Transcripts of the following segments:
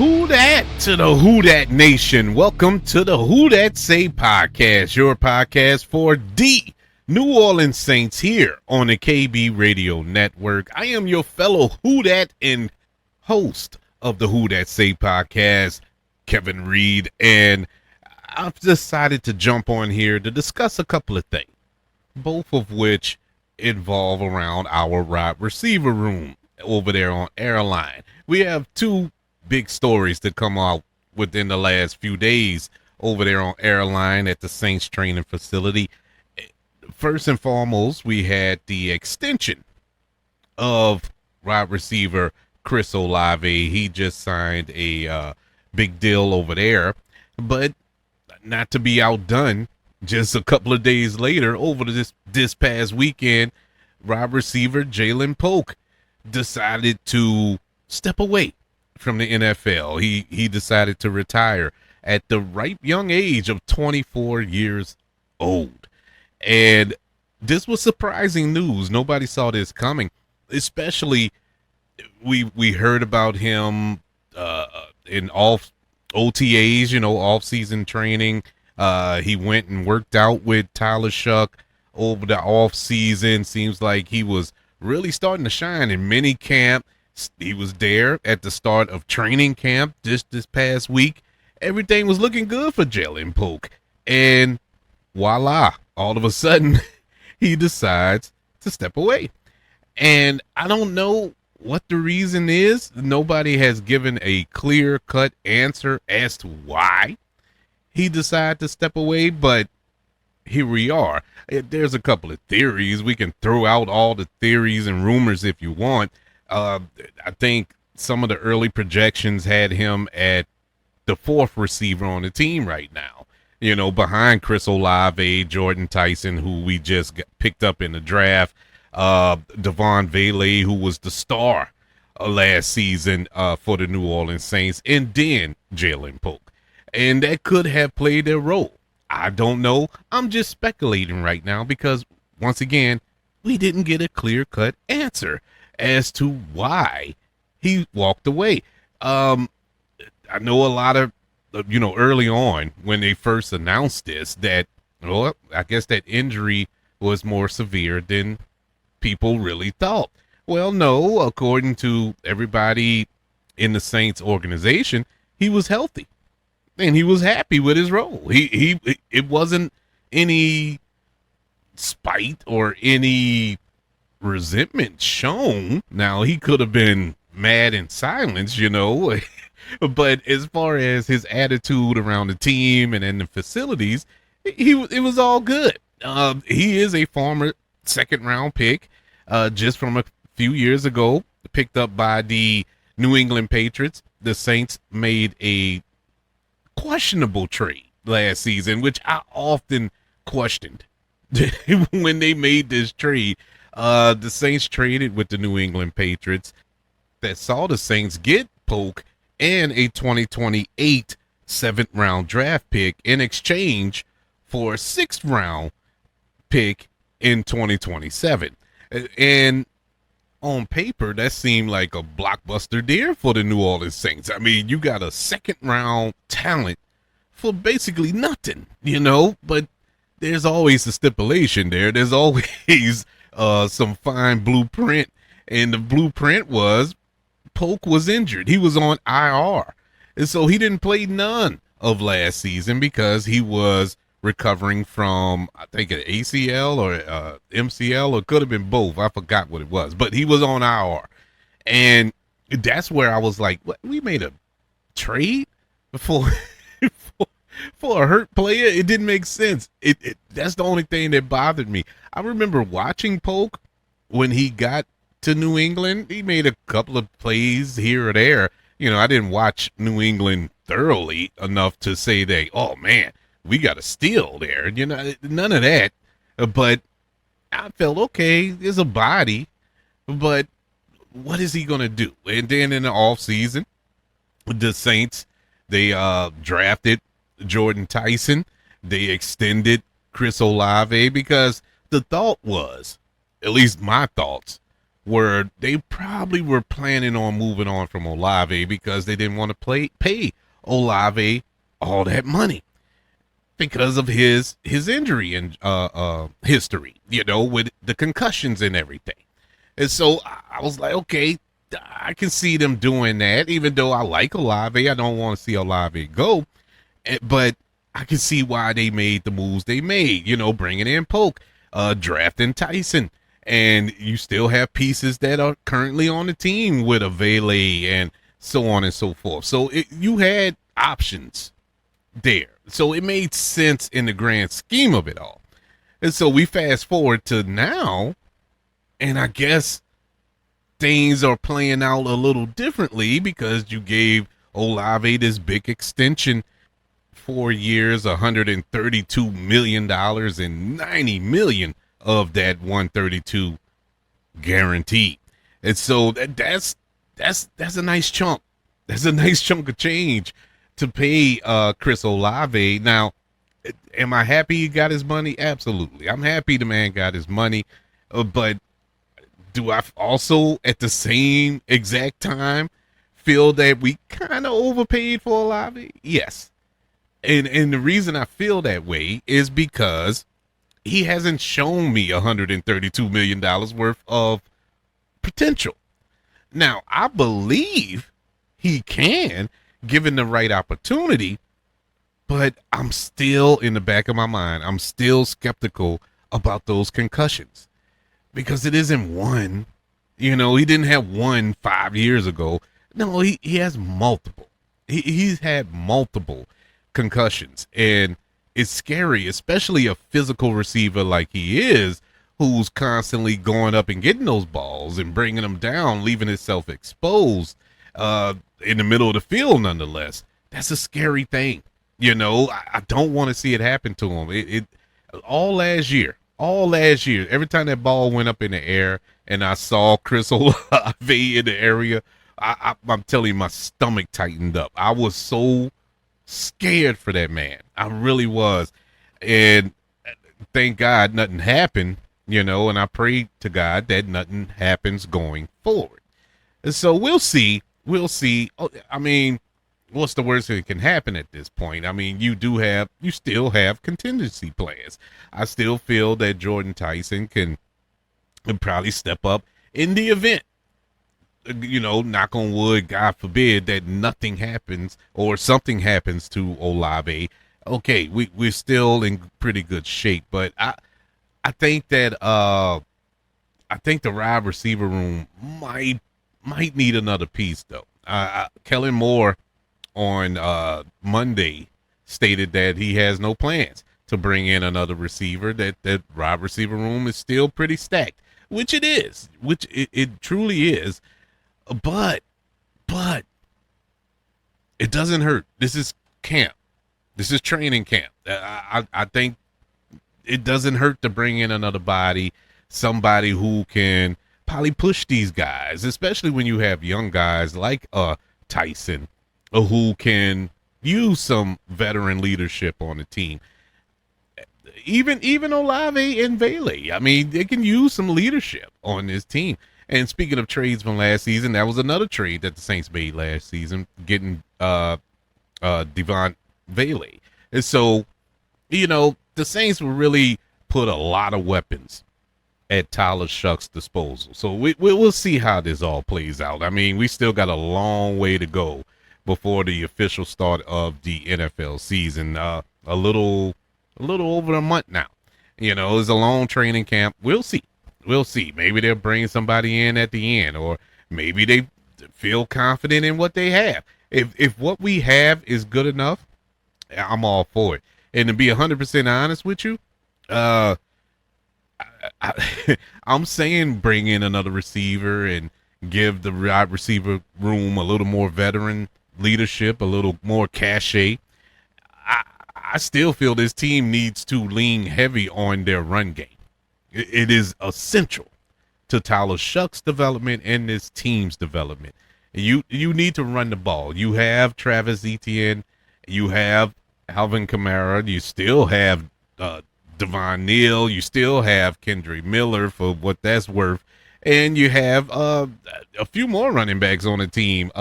Who dat to the Who Dat Nation? Welcome to the Who Dat Say podcast, your podcast for the New Orleans Saints here on the KB Radio Network. I am your fellow Who Dat and host of the Who Dat Say podcast, Kevin Reid, and I've decided to jump on here to discuss a couple of things, both of which involve around our wide receiver room over there on Airline. We have two big stories that come out within the last few days over there on Airline at the Saints training facility. First and foremost, we had the extension of wide receiver Chris Olave. He just signed a big deal over there, but not to be outdone, just a couple of days later, over this past weekend, wide receiver Jaylen Polk decided to step away from the NFL. He decided to retire at the ripe young age of 24 years old. And this was surprising news. Nobody saw this coming, especially we heard about him in off OTAs, off-season training. He went and worked out with Tyler Shuck over the off-season. Seems like he was really starting to shine in mini camp. He was there at the start of training camp just this past week. Everything was looking good for Jaylen Polk. And voila, all of a sudden, he decides to step away. And I don't know what the reason is. Nobody has given a clear-cut answer as to why he decided to step away, but here we are. There's a couple of theories. We can throw out all the theories and rumors if you want. I think some of the early projections had him at the fourth receiver on the team right now, behind Chris Olave, Jordan Tyson, who we just picked up in the draft, Devon Vele, who was the star last season for the New Orleans Saints, and then Jaylen Polk. And that could have played a role. I don't know. I'm just speculating right now because, once again, we didn't get a clear-cut answer as to why he walked away. I know a lot of, early on when they first announced this that, I guess that injury was more severe than people really thought. Well, no, according to everybody in the Saints organization, he was healthy and he was happy with his role. It wasn't any spite or any resentment shown. Now, he could have been mad in silence, but as far as his attitude around the team and in the facilities, it was all good. He is a former second-round pick, just from a few years ago, picked up by the New England Patriots. The Saints made a questionable trade last season, which I often questioned when they made this trade. The Saints traded with the New England Patriots that saw the Saints get Polk and a 2028 7th-round draft pick in exchange for a 6th-round pick in 2027. And on paper, that seemed like a blockbuster deal for the New Orleans Saints. I mean, you got a 2nd-round talent for basically nothing, but there's always a stipulation there. There's always some fine blueprint, and the blueprint was Polk was injured. He was on IR, and so he didn't play none of last season because he was recovering from, I think, an ACL or MCL, or it could have been both. I forgot what it was, but he was on IR, and that's where I was like, what? We made a trade for for a hurt player? It didn't make sense. That's the only thing that bothered me. I remember watching Polk when he got to New England. He made a couple of plays here or there. I didn't watch New England thoroughly enough to say that, oh man, we got a steal there. None of that. But I felt, okay, there's a body, but what is he going to do? And then in the offseason, the Saints, they drafted Jordan Tyson. They extended Chris Olave because the thought was, at least my thoughts, where they probably were planning on moving on from Olave because they didn't want to pay Olave all that money because of his injury and history, with the concussions and everything. And so I was like, okay, I can see them doing that. Even though I like Olave, I don't want to see Olave go. But I can see why they made the moves they made. Bringing in Polk, drafting Tyson, and you still have pieces that are currently on the team with a Vele and so on and so forth. So you had options there. So it made sense in the grand scheme of it all. And so we fast forward to now, and I guess things are playing out a little differently because you gave Olave this big extension, 4 years, $132 million, and $90 million of that 132 guaranteed. And so that's a nice chunk. That's a nice chunk of change to pay Chris Olave. Now, am I happy he got his money? Absolutely. I'm happy the man got his money. But do I also, at the same exact time, feel that we kind of overpaid for Olave? Yes. And the reason I feel that way is because he hasn't shown me $132 million worth of potential. Now, I believe he can, given the right opportunity, but I'm still, in the back of my mind, I'm still skeptical about those concussions because it isn't one. He didn't have one 5 years ago. No, he has multiple. He's had multiple concussions, and it's scary, especially a physical receiver like he is, who's constantly going up and getting those balls and bringing them down, leaving himself exposed in the middle of the field. Nonetheless, that's a scary thing. I don't want to see it happen to him. It all last year, every time that ball went up in the air and I saw Chris Olave in the area, I'm telling you, my stomach tightened up. I was so scared for that man. I really was. And thank God nothing happened, and I pray to God that nothing happens going forward. And so we'll see. I mean, what's the worst that can happen at this point? I mean, you still have contingency plans. I still feel that Jordan Tyson can probably step up in the event, knock on wood, God forbid, that nothing happens or something happens to Olave. Okay, we're still in pretty good shape, but I think that the wide receiver room might need another piece though. Kellen Moore on Monday stated that he has no plans to bring in another receiver. That wide receiver room is still pretty stacked, which it is, which it truly is. But it doesn't hurt. This is camp. This is training camp. I think it doesn't hurt to bring in another body, somebody who can probably push these guys, especially when you have young guys like Tyson, who can use some veteran leadership on the team. Even Olave and Vele. I mean, they can use some leadership on this team. And speaking of trades from last season, that was another trade that the Saints made last season, getting Devon Vele. And so, the Saints will really put a lot of weapons at Tyler Shuck's disposal. So we'll see how this all plays out. I mean, we still got a long way to go before the official start of the NFL season. A little over a month now. It's a long training camp. We'll see. Maybe they'll bring somebody in at the end, or maybe they feel confident in what they have. If what we have is good enough, I'm all for it. And to be 100% honest with you, I'm saying bring in another receiver and give the wide receiver room a little more veteran leadership, a little more cachet. I still feel this team needs to lean heavy on their run game. It is essential to Tyler Shuck's development and this team's development. You need to run the ball. You have Travis Etienne. You have Alvin Kamara. You still have Devon Neal. You still have Kendrick Miller for what that's worth. and you have a few more running backs on the team.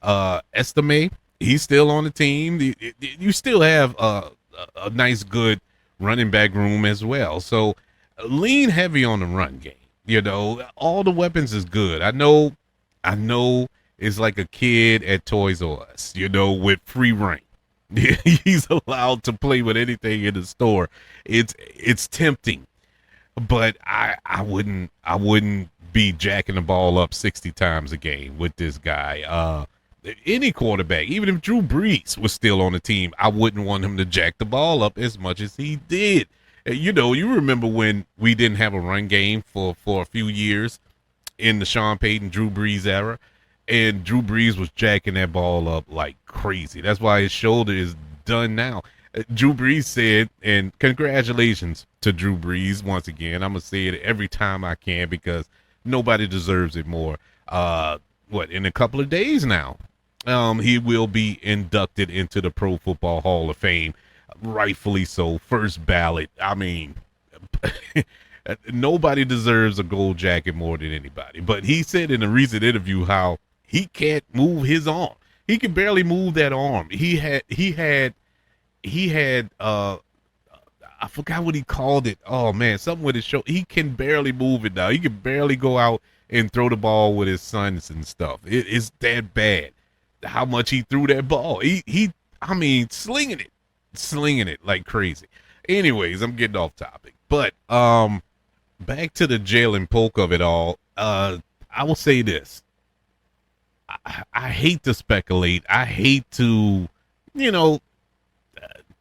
Estime, he's still on the team. You still have a nice, good running back room as well. So lean heavy on the run game. You know, all the weapons is good. I know it's like a kid at Toys R Us, you know, with free reign. He's allowed to play with anything in the store. It's tempting, but I wouldn't be jacking the ball up 60 times a game with this guy. Any quarterback, even if Drew Brees was still on the team, I wouldn't want him to jack the ball up as much as he did. You know, you remember when we didn't have a run game for a few years in the Sean Payton, Drew Brees era, and Drew Brees was jacking that ball up like crazy. That's why his shoulder is done now. Drew Brees said, and congratulations to Drew Brees once again. I'm gonna say it every time I can because nobody deserves it more. In a couple of days now, he will be inducted into the Pro Football Hall of Fame, rightfully so, first ballot. I mean, nobody deserves a gold jacket more than anybody. But he said in a recent interview how he can't move his arm. He can barely move that arm. He had I forgot what he called it. Oh man, something with his shoulder. He can barely move it now. He can barely go out and throw the ball with his sons and stuff. It's that bad. How much he threw that ball. I mean, slinging it like crazy. Anyways, I'm getting off topic. But back to the Jaylen Polk of it all. I will say this. I hate to speculate. I hate to,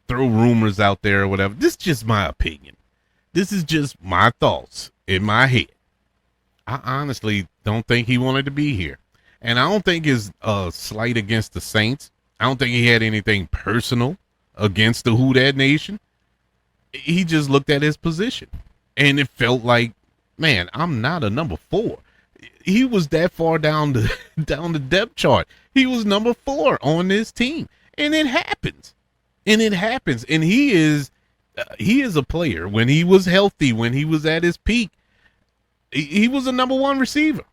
throw rumors out there or whatever. This is just my opinion. This is just my thoughts in my head. I honestly don't think he wanted to be here. And I don't think it's a slight against the Saints. I don't think he had anything personal against the Who Dat Nation. He just looked at his position. And it felt like, man, I'm not a number 4. He was that far down the depth chart. He was number 4 on this team. And it happens. And he is a player. When he was healthy, when he was at his peak, he was a number 1 receiver.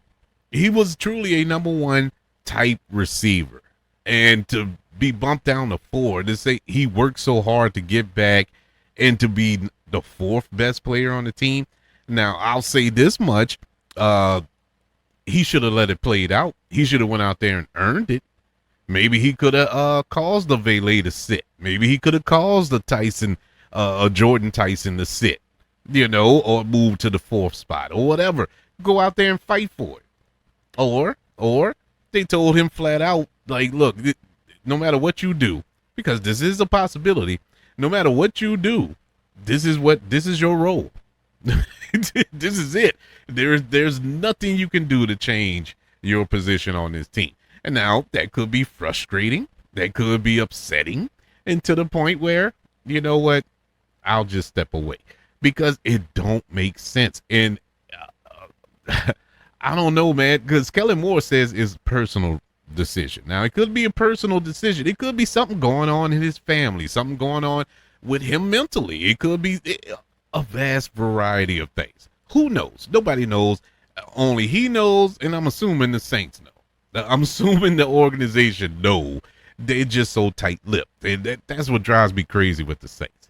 He was truly a number 1 type receiver. And to be bumped down to 4, to say he worked so hard to get back and to be the 4th best player on the team. Now, I'll say this much. He should have let it play it out. He should have went out there and earned it. Maybe he could have caused the Valet to sit. Maybe he could have caused the Jordan Tyson to sit, or move to the 4th spot or whatever. Go out there and fight for it. Or they told him flat out, like, look, no matter what you do, because this is a possibility, no matter what you do, this is your role. This is it. There's nothing you can do to change your position on this team. And now that could be frustrating. That could be upsetting. And to the point where, you know what, I'll just step away because it don't make sense. And I don't know, man, because Kellen Moore says it's personal decision. Now, it could be a personal decision. It could be something going on in his family, something going on with him mentally. It could be a vast variety of things. Who knows? Nobody knows. Only he knows, and I'm assuming the Saints know. I'm assuming the organization know. They're just so tight-lipped, and that's what drives me crazy with the Saints.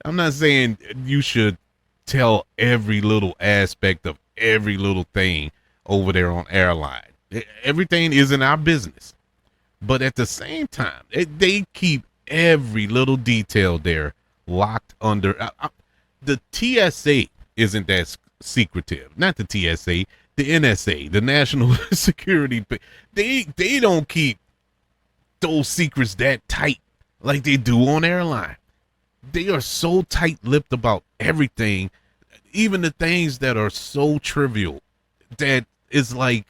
I'm not saying you should tell every little aspect of every little thing over there on airline. Everything isn't our business. But at the same time, they keep every little detail there locked under. The TSA isn't that secretive. Not the TSA, the NSA, the National Security. They don't keep those secrets that tight like they do on airline. They are so tight-lipped about everything, even the things that are so trivial that it's like,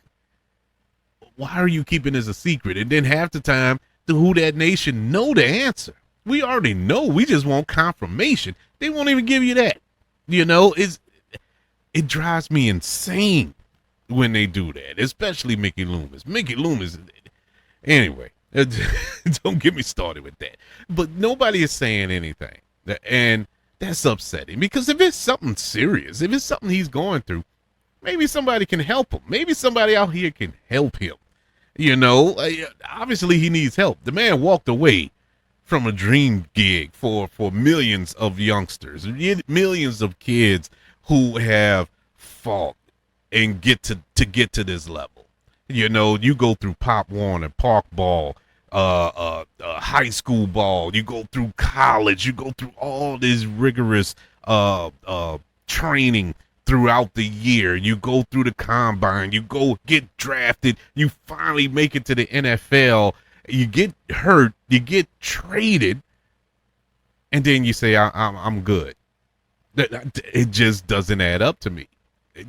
why are you keeping this a secret? And then half the time, the Who Dat Nation know the answer. We already know. We just want confirmation. They won't even give you that. It drives me insane when they do that, especially Mickey Loomis. Anyway, don't get me started with that. But nobody is saying anything. And that's upsetting because if it's something serious, if it's something he's going through, maybe somebody can help him. Maybe somebody out here can help him. You know, obviously he needs help. The man walked away from a dream gig for millions of youngsters, millions of kids who have fought and get to this level. You know, you go through Pop Warner, Park Ball, high school ball. You go through college. You go through all this rigorous training throughout the year. You go through the combine. You go get drafted. You finally make it to the NFL. You get hurt. You get traded, and then you say, I'm good. It just doesn't add up to me.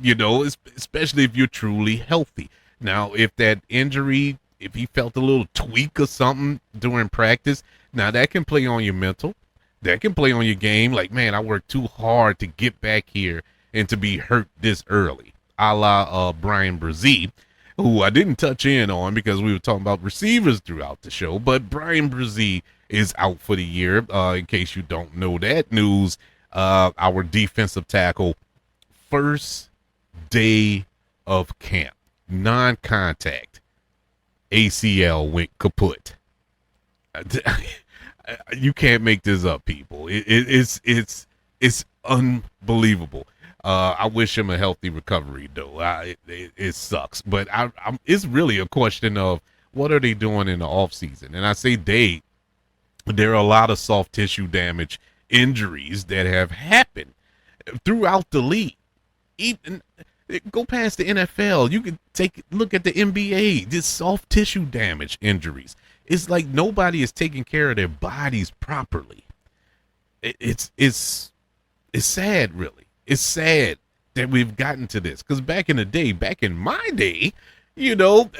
You know, especially if you're truly healthy. Now, if that injury, if he felt a little tweak or something during practice, now that can play on your mental. That can play on your game. Like, man, I worked too hard to get back here and to be hurt this early. A la Brian Brzee, who I didn't touch in on because we were talking about receivers throughout the show. But Brian Brzee is out for the year. In case you don't know that news, our defensive tackle, first day of camp, non-contact, ACL went kaput. You can't make this up, people. It's unbelievable. I wish him a healthy recovery, though. It sucks, but it's really a question of what are they doing in the off season? And I say there are a lot of soft tissue damage injuries that have happened throughout the league. Even go past the NFL. You can look at the NBA. This soft tissue damage injuries. It's like nobody is taking care of their bodies properly. It's sad, really. It's sad that we've gotten to this. Because back in my day, you know,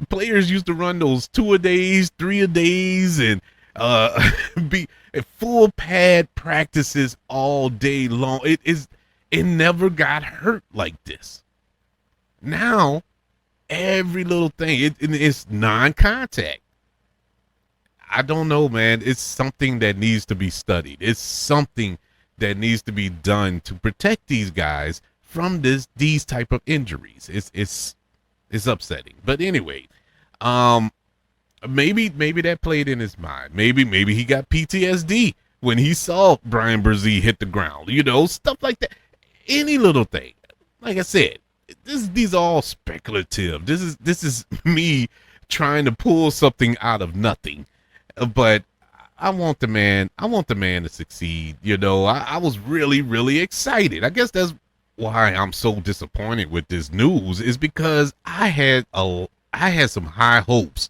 players used to run those 2-a-days, 3-a-days, and be full pad practices all day long. It never got hurt like this. Now, every little thing, it's non-contact. I don't know, man. It's something that needs to be studied. It's something that needs to be done to protect these guys from these type of injuries. It's upsetting. But anyway, maybe that played in his mind. Maybe he got PTSD when he saw Brian Brzee hit the ground. You know, stuff like that. Any little thing. Like I said, these are all speculative. This is me trying to pull something out of nothing. But I want the man to succeed. You know, I was really, really excited. I guess that's why I'm so disappointed with this news, is because I had some high hopes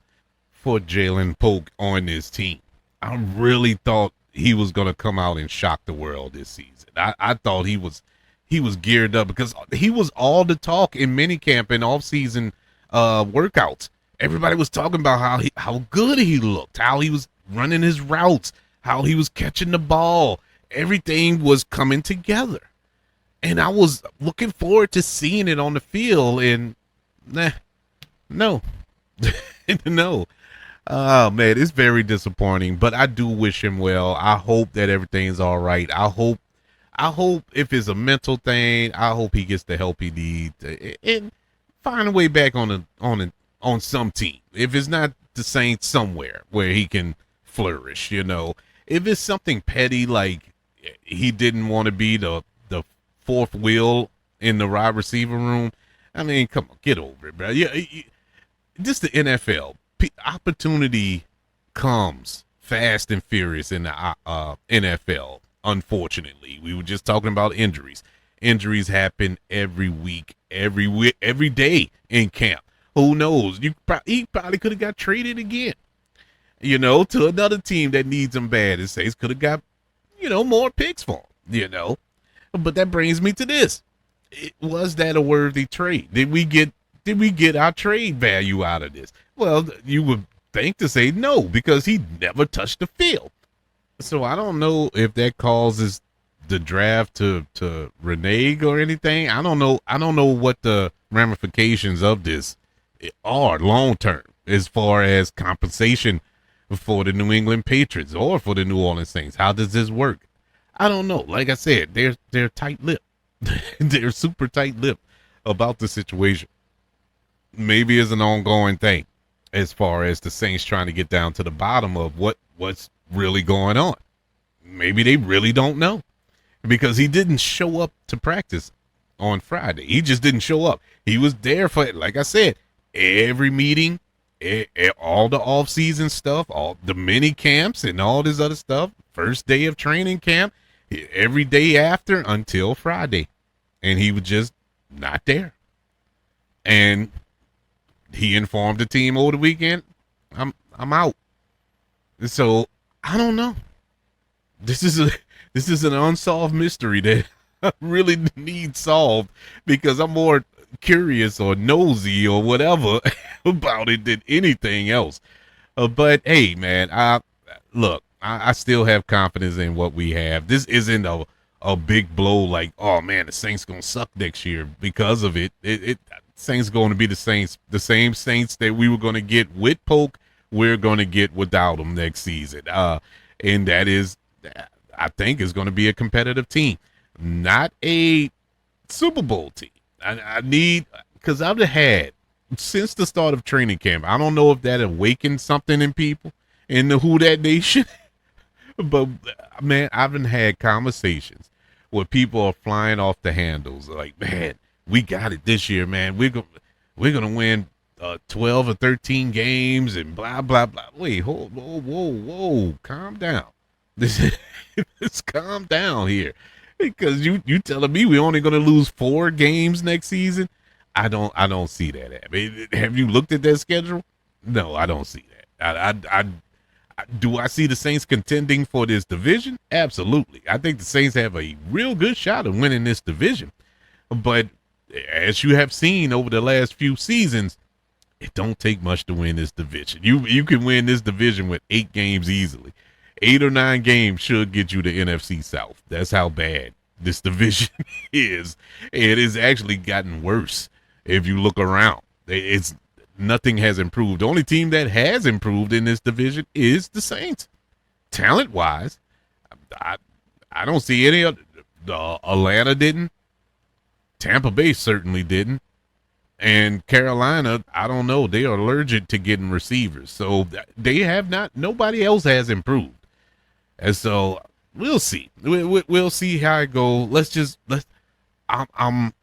for Jaylen Polk on this team. I really thought he was going to come out and shock the world this season. I thought he was geared up because he was all the talk in minicamp and off-season workouts. Everybody was talking about how good he looked, how he was running his routes, how he was catching the ball. Everything was coming together. And I was looking forward to seeing it on the field, and no. No. Oh, man, it's very disappointing, but I do wish him well. I hope that everything's all right. I hope if it's a mental thing, I hope he gets the help he needs and find a way back on some team. If it's not the Saints, somewhere where he can flourish, you know. If it's something petty like he didn't want to be the fourth wheel in the wide receiver room, I mean, come on, get over it, bro. Yeah, this the NFL. Opportunity comes fast and furious in the NFL. Unfortunately, we were just talking about injuries. Injuries happen every week, every day in camp. Who knows? He probably could have got traded again, you know, to another team that needs him bad. And Saints could have got, you know, more picks for him, you know. But that brings me to this: was that a worthy trade? Did we get our trade value out of this? Well, you would think to say no, because he never touched the field. So I don't know if that causes the draft to renege or anything. I don't know what the ramifications of this are long term as far as compensation for the New England Patriots or for the New Orleans Saints. How does this work? I don't know. Like I said, they're tight-lipped. They're super tight-lipped. about the situation. Maybe it's an ongoing thing as far as the Saints trying to get down to the bottom of what's really going on. Maybe they really don't know because he didn't show up to practice on Friday. He just didn't show up. He was there for, like I said, every meeting, all the off-season stuff, all the mini camps and all this other stuff. First day of training camp, every day after until Friday. And he was just not there. And he informed the team over the weekend, I'm out. So I don't know. This is an unsolved mystery that I really need solved because I'm more curious or nosy or whatever about it than anything else. But hey, man, I still have confidence in what we have. This isn't a big blow like, oh man, the Saints gonna suck next year because of it. Saints going to be the same Saints that we were going to get with Polk, we're going to get without him next season. And that is, I think, is going to be a competitive team, not a Super Bowl team. I need, because I've had, since the start of training camp, I don't know if that awakened something in people in the Who Dat Nation, but man, I've had conversations where people are flying off the handles like, man, we got it this year, man. We're gonna win 12 or 13 games and blah blah blah. Wait, whoa, calm down. Let's calm down here, because you telling me we're only gonna lose 4 games next season? I don't see that. I mean, have you looked at that schedule? No, I don't see that. Do I see the Saints contending for this division? Absolutely. I think the Saints have a real good shot of winning this division, but as you have seen over the last few seasons, it don't take much to win this division. You can win this division with 8 games easily. 8 or 9 games should get you the NFC South. That's how bad this division is. It has actually gotten worse if you look around. Nothing has improved. The only team that has improved in this division is the Saints. Talent-wise, I don't see any other. Atlanta didn't. Tampa Bay certainly didn't. And Carolina, I don't know. They are allergic to getting receivers. So they have not. Nobody else has improved. And so we'll see. We'll see how it goes. I'm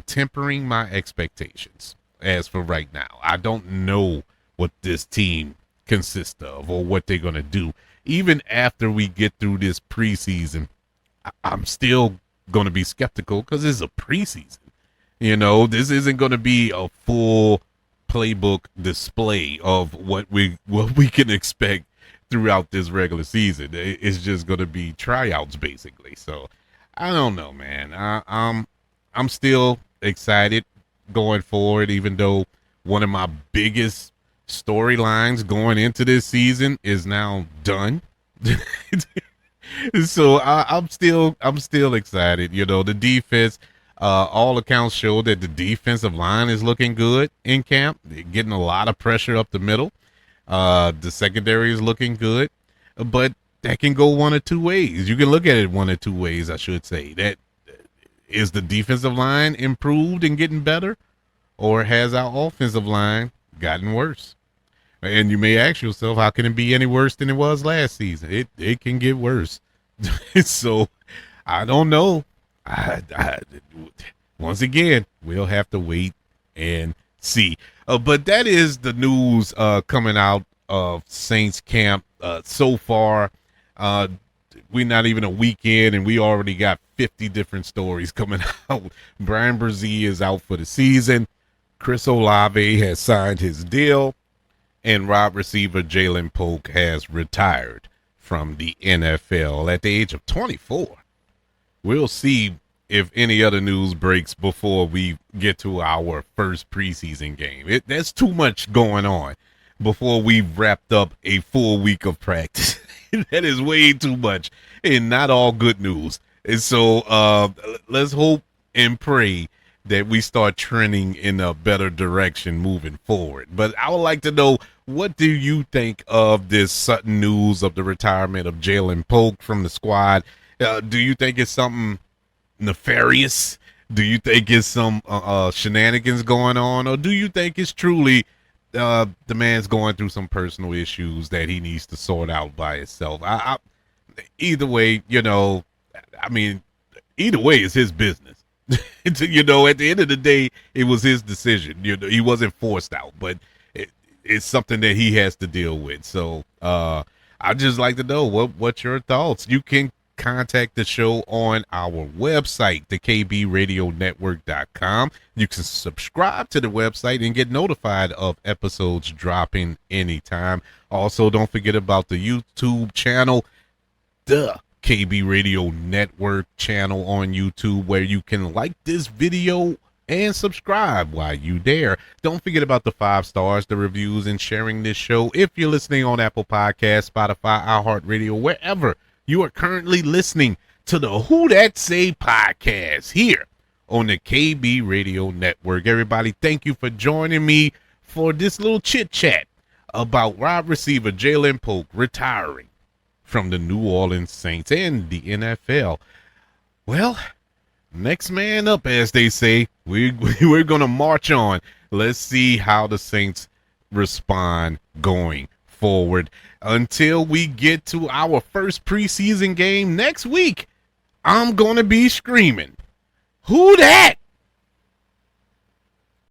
tempering my expectations as for right now. I don't know what this team consists of or what they're going to do. Even after we get through this preseason, I'm still going to be skeptical because it's a preseason. You know, this isn't going to be a full playbook display of what we can expect throughout this regular season. It's just going to be tryouts basically. So I don't know, man. I'm still excited going forward, even though one of my biggest storylines going into this season is now done. So I'm still excited. You know, the defense, all accounts show that the defensive line is looking good in camp. They're getting a lot of pressure up the middle. The secondary is looking good, but that can go one or two ways. You can look at it one or two ways, I should say. That is, the defensive line improved and getting better, or has our offensive line gotten worse? And you may ask yourself, how can it be any worse than it was last season? It can get worse. So I don't know. Once again, we'll have to wait and see. But that is the news coming out of Saints camp so far. We're not even a week in, and we already got 50 different stories coming out. Brian Brzee is out for the season. Chris Olave has signed his deal. And wide receiver Jaylen Polk has retired from the NFL at the age of 24. We'll see if any other news breaks before we get to our first preseason game. There's too much going on before we've wrapped up a full week of practice. That is way too much, and not all good news. And so let's hope and pray that we start trending in a better direction moving forward. But I would like to know, what do you think of this sudden news of the retirement of Jaylen Polk from the squad? Do you think it's something nefarious Do you think it's some shenanigans going on, or do you think it's truly the man's going through some personal issues that he needs to sort out by himself? Either way, I mean, either way, it's his business. At the end of the day, it was his decision. He wasn't forced out, but it's something that he has to deal with. So I'd just like to know what's your thoughts. You can contact the show on our website, thekbradionetwork.com. You can subscribe to the website and get notified of episodes dropping anytime. Also, don't forget about the YouTube channel, the KB Radio Network channel on YouTube, where you can like this video and subscribe while you there. Don't forget about the 5 stars, the reviews, and sharing this show. If you're listening on Apple Podcasts, Spotify, iHeartRadio, wherever you are currently listening to the Who That Say podcast here on the KB Radio Network. Everybody, thank you for joining me for this little chit chat about wide receiver Jaylen Polk retiring from the New Orleans Saints and the NFL. Well, next man up, as they say. We're going to march on. Let's see how the Saints respond going forward. Until we get to our first preseason game next week, I'm going to be screaming, "Who dat?"